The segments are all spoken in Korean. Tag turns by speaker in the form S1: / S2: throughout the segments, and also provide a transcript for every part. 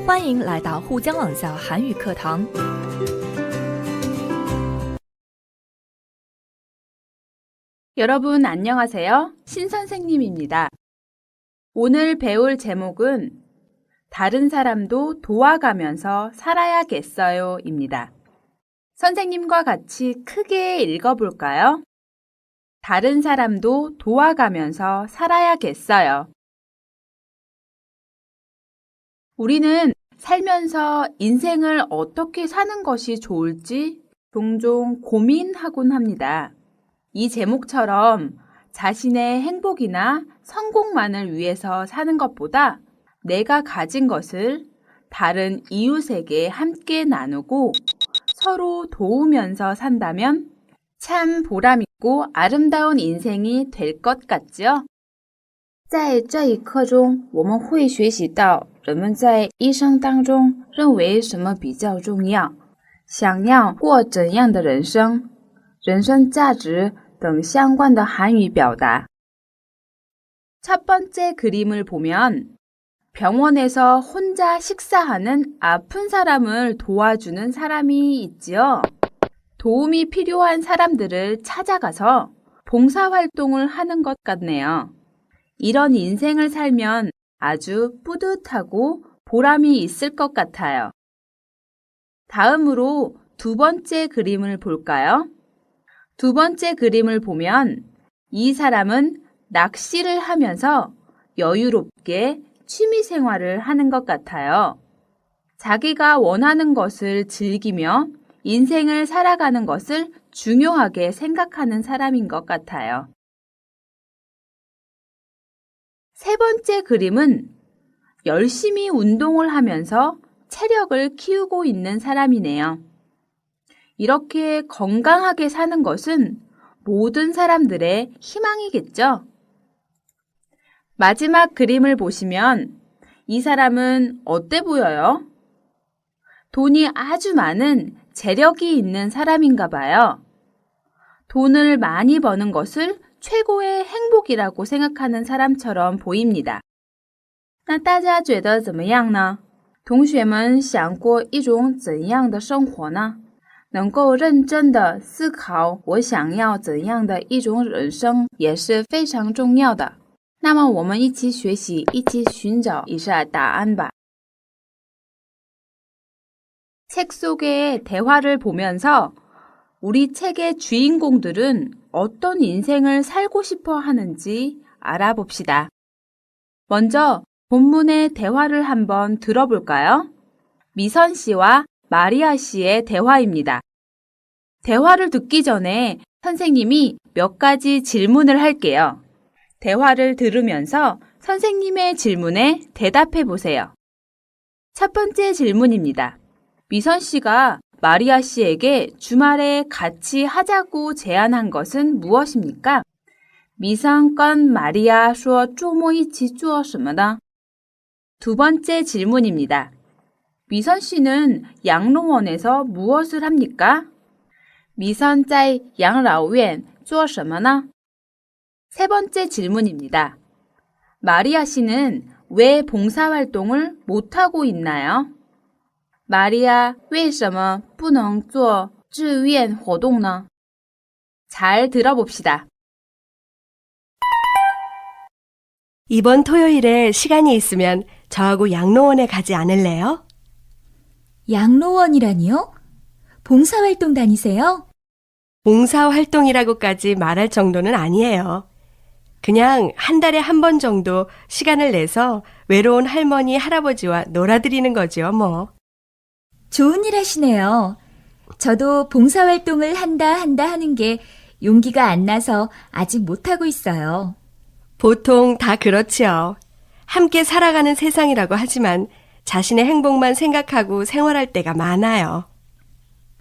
S1: 欢迎来到沪江网校韩语课堂。
S2: 여러분 안녕하세요. 신선생님입니다. 오늘 배울 제목은 다른 사람도 도와가면서 살아야겠어요 입니다. 선생님과 같이 크게 읽어볼까요? 다른 사람도 도와가면서 살아야겠어요. 우리는 살면서 인생을 어떻게 사는 것이 좋을지 종종 고민하곤 합니다. 이 제목처럼 자신의 행복이나 성공만을 위해서 사는 것보다 내가 가진 것을 다른 이웃에게 함께 나누고 서로 도우면서 산다면 참 보람있고 아름다운 인생이 될 것 같죠?
S3: 在这一课中，我们会学习到人们在一生当中认为什么比较重要，想要过怎样的人生，人生价值等相关的韩语表达。
S2: 첫 번째 그림을 보면 병원에서 혼자 식사하는 아픈 사람을 도와주는 사람이 있지요. 도움이 필요한 사람들을 찾아가서 봉사활동을 하는 것 같네요. 이런 인생을 살면 아주 뿌듯하고 보람이 있을 것 같아요. 다음으로 두 번째 그림을 볼까요? 두 번째 그림을 보면 이 사람은 낚시를 하면서 여유롭게 취미 생활을 하는 것 같아요. 자기가 원하는 것을 즐기며 인생을 살아가는 것을 중요하게 생각하는 사람인 것 같아요. 세 번째 그림은 열심히 운동을 하면서 체력을 키우고 있는 사람이네요. 이렇게 건강하게 사는 것은 모든 사람들의 희망이겠죠? 마지막 그림을 보시면 이 사람은 어때 보여요? 돈이 아주 많은 재력이 있는 사람인가 봐요. 돈을 많이 버는 것을 최고의 행복이라고 생각하는 사람처럼 보입니다.
S3: 那大家觉得怎么样呢？同学们想过一种怎样的生活呢？能够认真的思考我想要怎样的一种人生也是非常重要的。那么我们一起学习，一起寻找一下答案吧。
S2: 책 속의 대화를 보면서 우리 책의 주인공들은 어떤 인생을 살고 싶어 하는지 알아봅시다. 먼저 본문의 대화를 한번 들어볼까요? 미선 씨와 마리아 씨의 대화입니다. 대화를 듣기 전에 선생님이 몇 가지 질문을 할게요. 대화를 들으면서 선생님의 질문에 대답해 보세요. 첫 번째 질문입니다. 미선 씨가 마리아 씨에게 주말에 같이 하자고 제안한 것은 무엇입니까?
S3: 米桑跟玛利亚说周末一起做什么呢？
S2: 두 번째 질문입니다. 미선 씨는 양로원에서 무엇을 합니까?
S3: 米桑在养老院做什么呢？
S2: 세 번째 질문입니다. 마리아 씨는 왜 봉사활동을 못하고 있나요?
S3: 玛利亚为什么不能做志愿活动呢？
S2: 잘 들어봅시다.
S4: 이번 토요일에 시간이 있으면 저하고 양로원에 가지 않을래요?
S1: 양로원이라니요? 봉사활동 다니세요?
S4: 봉사활동이라고까지 말할 정도는 아니에요. 그냥 한 달에 한 번 정도 시간을 내서 외로운 할머니, 할아버지와 놀아드리는 거죠, 뭐.
S1: 좋은 일 하시네요. 저도 봉사활동을 한다 하는 게 용기가 안 나서 아직 못하고 있어요.
S4: 보통 다 그렇지요. 함께 살아가는 세상이라고 하지만 자신의 행복만 생각하고 생활할 때가 많아요.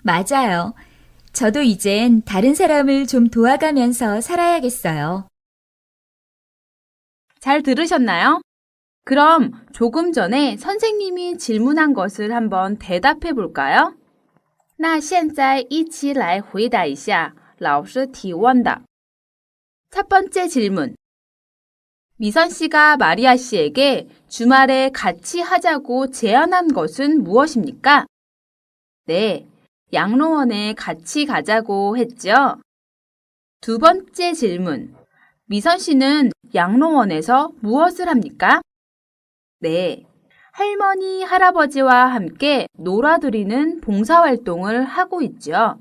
S1: 맞아요. 저도 이젠 다른 사람을 좀 도와가면서 살아야겠어요.
S2: 잘 들으셨나요? 그럼 조금 전에 선생님이 질문한 것을 한번 대답해 볼까요?
S3: 那现在一起来回答一下老师提问的。
S2: 첫 번째 질문. 미선 씨가 마리아 씨에게 주말에 같이 하자고 제안한 것은 무엇입니까? 네, 양로원에 같이 가자고 했죠. 두 번째 질문. 미선 씨는 양로원에서 무엇을 합니까? 네, 할머니, 할아버지와 함께 놀아드리는 봉사활동을 하고 있죠.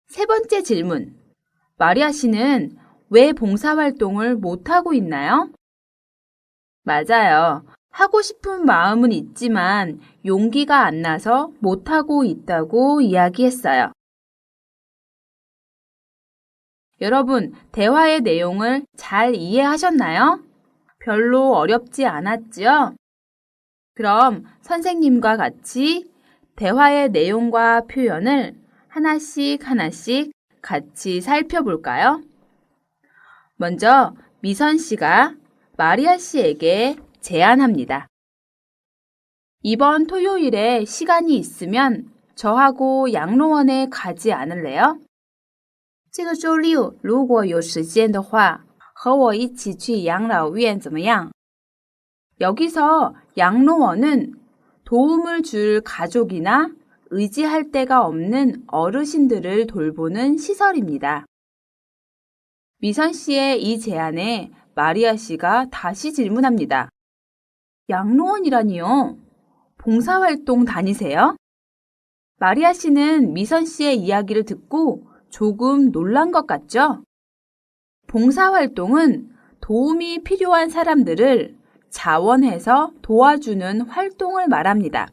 S2: 세 번째 질문. 마리아 씨는 왜 봉사활동을 못하고 있나요? 맞아요. 하고 싶은 마음은 있지만 용기가 안 나서 못하고 있다고 이야기했어요. 여러분, 대화의 내용을 잘 이해하셨나요? 별로 어렵지 않았죠? 그럼 선생님과 같이 대화의 내용과 표현을 하나씩 같이 살펴볼까요? 먼저 미선 씨가 마리아 씨에게 제안합니다. 이번 토요일에 시간이 있으면 저하고 양로원에 가지 않을래요?
S3: 这个周六如果有时间的话，和我一起去养老院怎么样？
S2: 여기서 양로원은 도움을 줄 가족이나 의지할 데가 없는 어르신들을 돌보는 시설입니다. 미선 씨의 이 제안에 마리아 씨가 다시 질문합니다. 양로원이라니요? 봉사활동 다니세요? 마리아 씨는 미선 씨의 이야기를 듣고 조금 놀란 것 같죠? 봉사활동은 도움이 필요한 사람들을 자원해서 도와주는 활동을 말합니다.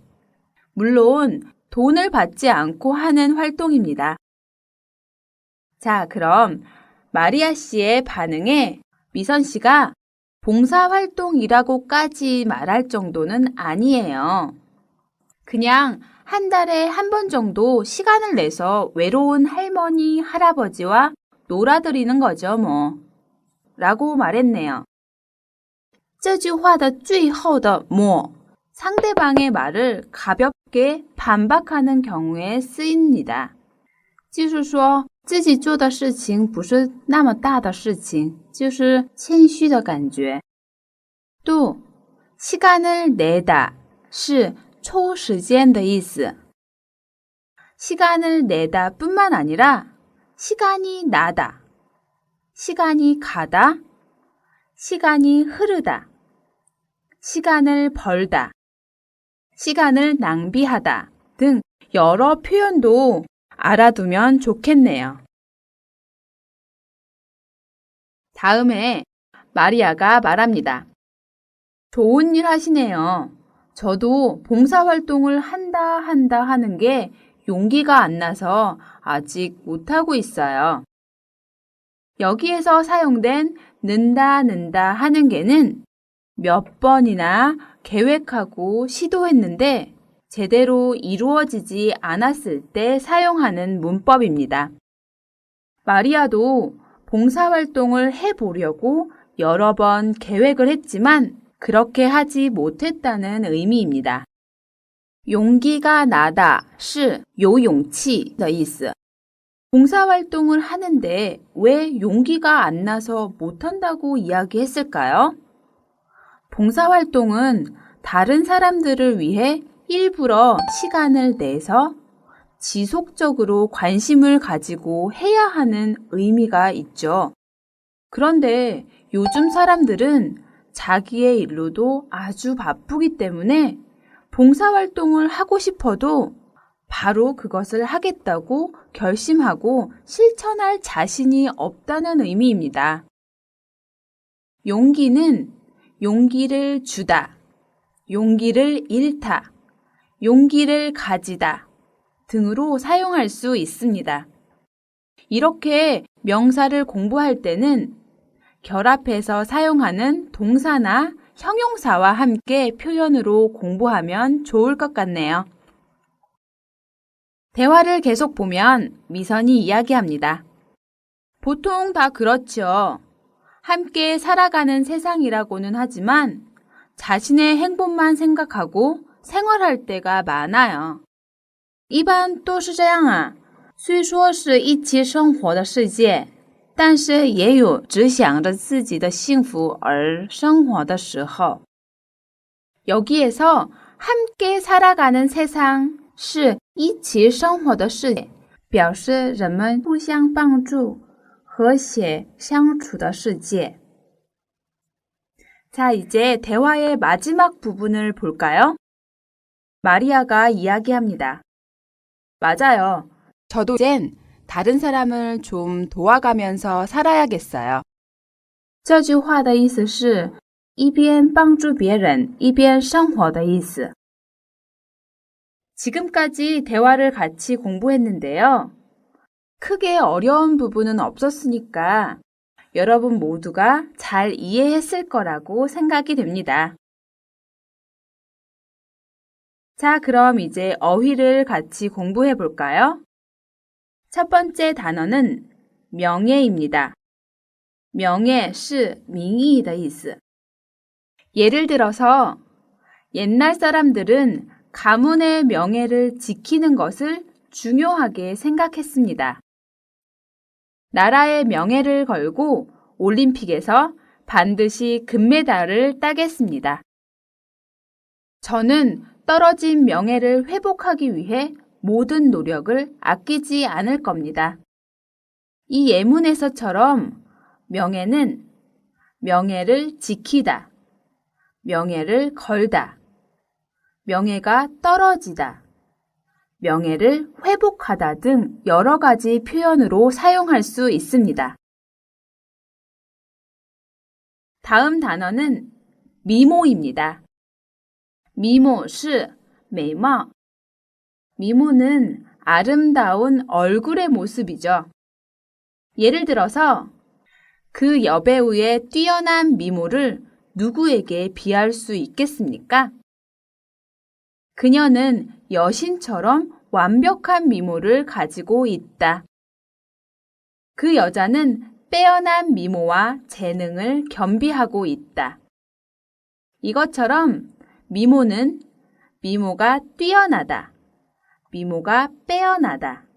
S2: 물론 돈을 받지 않고 하는 활동입니다. 자, 그럼 마리아 씨의 반응에 미선 씨가 봉사활동이라고까지 말할 정도는 아니에요. 그냥 한 달에 한 번 정도 시간을 내서 외로운 할머니, 할아버지와 놀아드리는 거죠, 뭐. 라고 말했네요.
S3: 这句话的最后的뭐
S2: 상대방의 말을 가볍게 반박하는 경우에 쓰입니다.
S3: 就是说自己做的事情不是那么大的事情，就是谦虚的感觉。
S2: 또 시간을 내다 是抽时间的意思. 시간을 내다 뿐만 아니라 시간이 나다, 시간이 가다, 시간이 흐르다, 시간을 벌다, 시간을 낭비하다 등 여러 표현도 알아두면 좋겠네요. 다음에 마리아가 말합니다. 좋은 일 하시네요. 저도 봉사활동을 한다 하는 게 용기가 안 나서 아직 못하고 있어요. 여기에서 사용된 는다 하는 게는 몇 번이나 계획하고 시도했는데 제대로 이루어지지 않았을 때 사용하는 문법입니다. 마리아도 봉사활동을 해보려고 여러 번 계획을 했지만 그렇게 하지 못했다는 의미입니다. 용기가 나다 是有勇气的意思. 봉사활동을 하는데 왜 용기가 안 나서 못한다고 이야기했을까요? 봉사활동은 다른 사람들을 위해 일부러 시간을 내서 지속적으로 관심을 가지고 해야 하는 의미가 있죠. 그런데 요즘 사람들은 자기의 일로도 아주 바쁘기 때문에 봉사활동을 하고 싶어도 바로 그것을 하겠다고 결심하고 실천할 자신이 없다는 의미입니다. 용기는 용기를 주다, 용기를 잃다, 용기를 가지다 등으로 사용할 수 있습니다. 이렇게 명사를 공부할 때는 결합해서 사용하는 동사나 형용사와 함께 표현으로 공부하면 좋을 것 같네요. 대화를 계속 보면 미선이 이야기합니다. 보통 다 그렇죠. 함께 살아가는 세상이라고는 하지만 자신의 행복만 생각하고 생활할 때가 많아요.
S3: 一般都是这样啊。虽说是一起生活的世界，但是也有只想着自己的幸福而生活的时候. 여기에서 함께 살아가는 세상 是一起生活的世界，表示人们互相帮助、和谐相处的世界. 자, 이제 대화의 마지막 부분을 볼까요? 마리아가 이야기합니다. 맞아요. 저도 이젠 다른 사람을 좀 도와가면서 살아야겠어요. 这句话的意思是一边帮助别人一边生活的意思. 지금까지 대화를 같이 공부했는데요. 크게 어려운 부분은 없었으니까 여러분 모두가 잘 이해했을 거라고 생각이 됩니다. 자, 그럼 이제 어휘를 같이 공부해 볼까요? 첫 번째 단어는 명예입니다. 명예 是名义的意思. 예를 들어서 옛날 사람들은 가문의 명예를 지키는 것을 중요하게 생각했습니다. 나라의 명예를 걸고 올림픽에서 반드시 금메달을 따겠습니다. 저는 떨어진 명예를 회복하기 위해 모든 노력을 아끼지 않을 겁니다. 이 예문에서처럼 명예는 명예를 지키다, 명예를 걸다, 명예가 떨어지다, 명예를 회복하다 등 여러 가지 표현으로 사용할 수 있습니다. 다음 단어는 미모입니다. 미모 是美貌. 미모는 아름다운 얼굴의 모습이죠. 예를 들어서 그 여배우의 뛰어난 미모를 누구에게 비할 수 있겠습니까? 그녀는 여신처럼 완벽한 미모를 가지고 있다. 그 여자는 빼어난 미모와 재능을 겸비하고 있다. 이것처럼 미모는 미모가 뛰어나다, 미모가 빼어나다,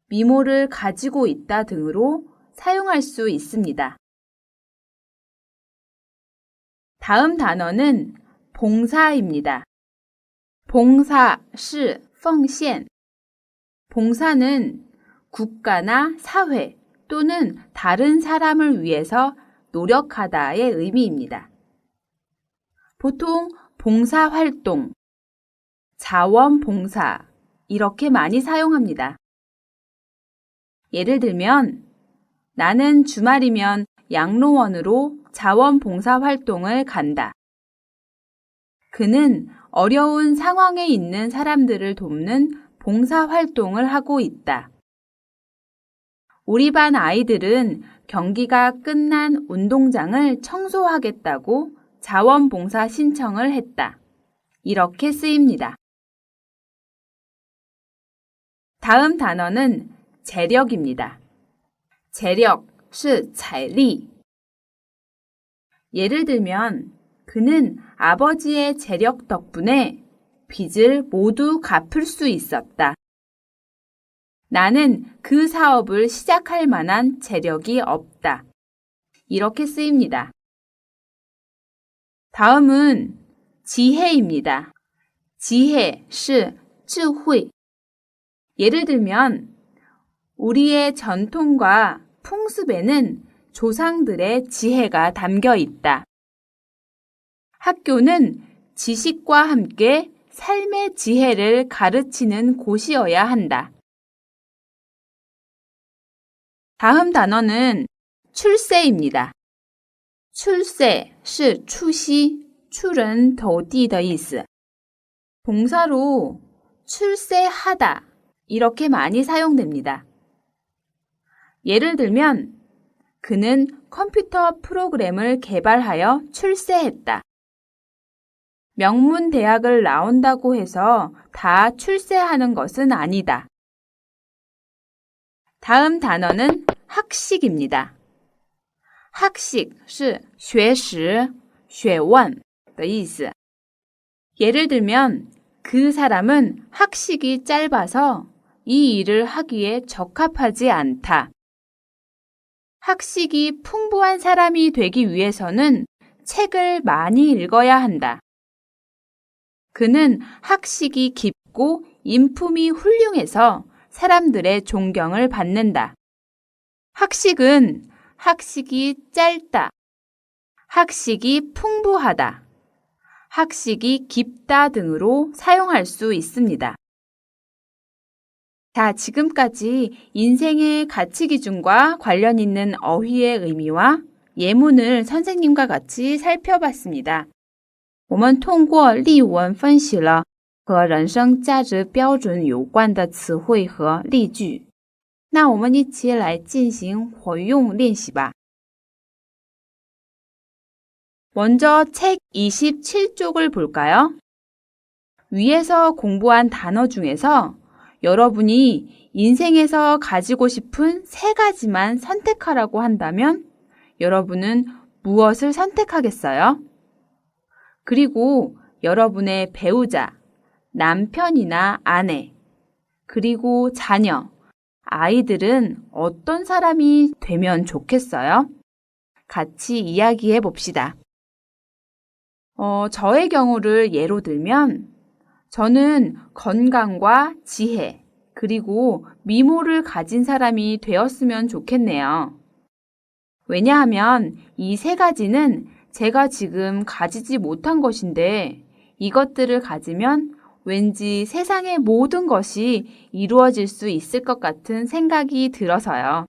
S3: 미모를 가지고 있다 등으로 사용할 수 있습니다. 다음 단어는 봉사입니다. 봉사 是奉献. 봉사는 국가나 사회 또는 다른 사람을 위해서 노력하다의 의미입니다. 보통 봉사활동, 자원봉사 이렇게 많이 사용합니다. 예를 들면 나는 주말이면 양로원으로 자원봉사활동을 간다. 그는 어려운 상황에 있는 사람들을 돕는 봉사활동을 하고 있다. 우리 반 아이들은 경기가 끝난 운동장을 청소하겠다고 자원봉사 신청을 했다. 이렇게 쓰입니다. 다음 단어는 재력입니다. 재력 是财力. 예를 들면 그는 아버지의 재력 덕분에 빚을 모두 갚을 수 있었다. 나는 그 사업을 시작할 만한 재력이 없다. 이렇게 쓰입니다. 다음은 지혜입니다. 지혜 是智慧. 예를 들면 우리의 전통과 풍습에는 조상들의 지혜가 담겨 있다. 학교는 지식과 함께 삶의 지혜를 가르치는 곳이어야 한다. 다음 단어는 출세입니다. 출세 是出息,出人头地的意思. 동사로 출세하다 이렇게 많이 사용됩니다. 예를 들면 그는 컴퓨터 프로그램을 개발하여 출세했다. 명문 대학을 나온다고 해서 다 출세하는 것은 아니다. 다음 단어는 학식입니다. 학식 是学识,学问的意思. 예를 들면 그 사람은 학식이 짧아서 이 일을 하기에 적합하지 않다.
S2: 학식이 풍부한 사람이 되기 위해서는 책을 많이 읽어야 한다. 그는 학식이 깊고 인품이 훌륭해서 사람들의 존경을 받는다. 학식은 학식이 짧다, 학식이 풍부하다, 학식이 깊다 등으로 사용할 수 있습니다. 자, 지금까지 인생의 가치 기준과 관련 있는 어휘의 의미와 예문을 선생님과 같이 살펴봤습니다.
S3: 我们通过例文分析了和人生价值标准有关的词汇和例句。那我们一起来进行活用练习吧。
S2: 먼저 책 27쪽을 볼까요? 위에서 공부한 단어 중에서 여러분이 인생에서 가지고 싶은 3가지만 선택하라고 한다면 여러분은 무엇을 선택하겠어요? 그리고 여러분의 배우자, 남편이나 아내, 그리고 자녀, 아이들은 어떤 사람이 되면 좋겠어요? 같이 이야기해 봅시다. 저의 경우를 예로 들면 저는 건강과 지혜, 그리고 미모를 가진 사람이 되었으면 좋겠네요. 왜냐하면 이 3가지는 제가 지금 가지지 못한 것인데 이것들을 가지면 왠지 세상의 모든 것이 이루어질 수 있을 것 같은 생각이 들어서요.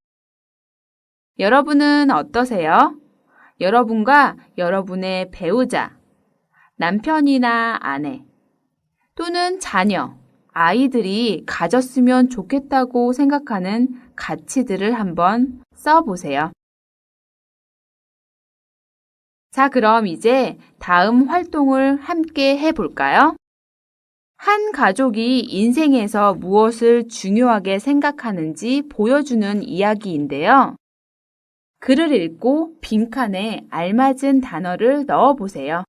S2: 여러분은 어떠세요? 여러분과 여러분의 배우자, 남편이나 아내, 또는 자녀, 아이들이 가졌으면 좋겠다고 생각하는 가치들을 한번 써보세요. 자, 그럼 이제 다음 활동을 함께 해볼까요? 한 가족이 인생에서 무엇을 중요하게 생각하는지 보여주는 이야기인데요. 글을 읽고 빈칸에 알맞은 단어를 넣어보세요.